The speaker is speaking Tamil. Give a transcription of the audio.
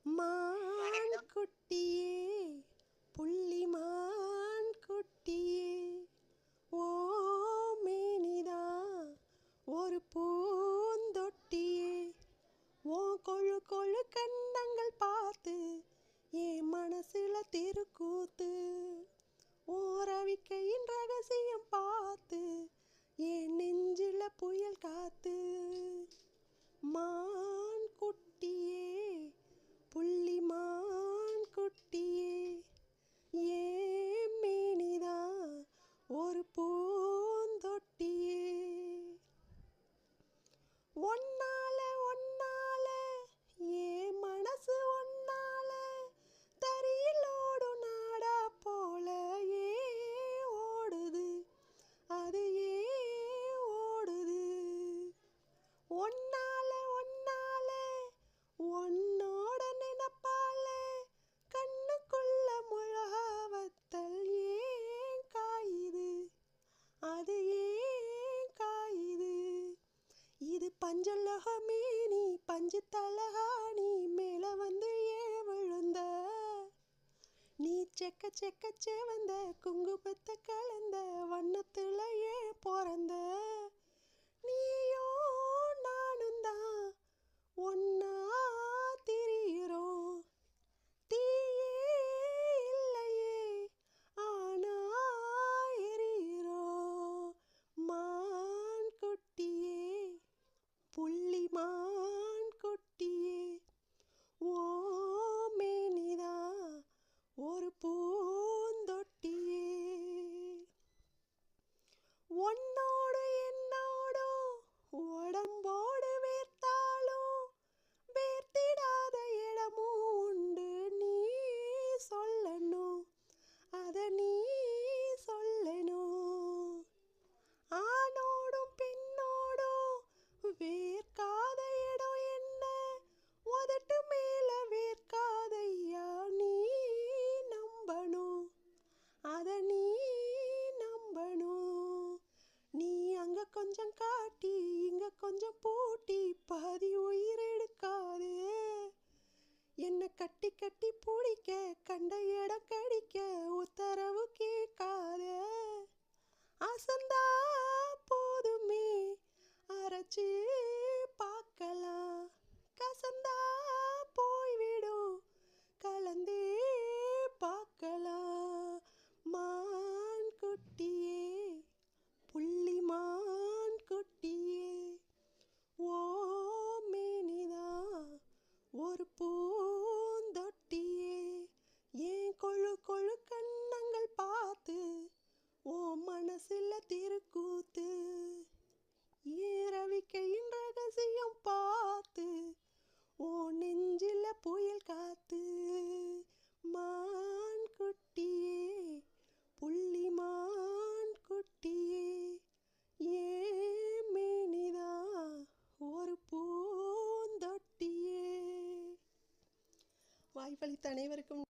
மான் குட்டியே புள்ளிமான் குட்டியே ஓ மேனிதான் ஒரு பூந்தொட்டியே ஓ கொழு கொழு கண்ணங்கள் பார்த்து என் மனசுல திருக்கூத்து ஓ ரவிக்கையின் ரகசியம் பார்த்து என் நெஞ்சில புயல் காத்து மான் குட்டியே புள்ளிமான் குட்டியே ஏன் மேனிதான் ஒரு பூந்தொட்டியே ஒன்னால ஒன்னால ஏன் மனசு ஒன்னால தரியில் ஓடும் நாடா போல ஏன் ஓடுது அது ஏன் ஓடுது ஒன்னால ஒன்னால உன்னோட நினைப்பால கண்ணுக்குள்ள முழாவத்தல் ஏன் காயுது அது ஏன் காயுது இது பஞ்சலகமே நீ பஞ்சு தலகாணி மேல வந்து ஏன் விழுந்த நீ செக்க செக்க செவந்த குங்குமத்தை கலந்த வண்ணத்துல ஏன் பிறந்த நீயோ நானும் தான் ஒன்னா திரியிறோம் தீயே இல்லையே ஆனா எரியிறோம் மான் குட்டியே புள்ளிமான் குட்டியே ஓ மேனிதான் ஒரு பூந்தொட்டியே உன்னோடு என்னோடும் உடம்போடு வேர்த்தாலும் வேர்த்திடாத இடமும் உண்டு நீ சொல்லணும் அத நீ சொல்லணும் ஆணோடும் பெண்ணோடும் வேர்க்காத இடம் என்ன உதட்டு மேல வேர்க்காதையா நீ நம்பணும் அத நீ நம்பணும் நீ அங்க கொஞ்சம் காட்டி இங்க கொஞ்சம் பூட்டி பாதி உயிர் எடுக்காது என்ன கட்டி கட்டி பிடிக்க கண்ட இடம் கடிக்க உத்தரவு கேட்காத அசந்தா போதுமே அரைச்சு பார்க்கலாம் கசந்தா போய்விடும் கலந்தே பார்க்கலாம் மான் குட்டியே புள்ளிமான் குட்டியே ஓ மேனிதான் ஒரு பூந்தொட்டியே ஏன் கொழு கொழு கண்ணங்கள் பார்த்து ஓ மனசுல திருக்கூத்து ஏன் ரவிக்கையின் ரகசியம் பார்த்து ஓ நெஞ்சில புயல் காத்து மான் குட்டியே புள்ளிமான் குட்டியே ஏன் மேனிதான் ஒரு பூந்தொட்டியே வாய்ப்பளித்த அனைவருக்கும்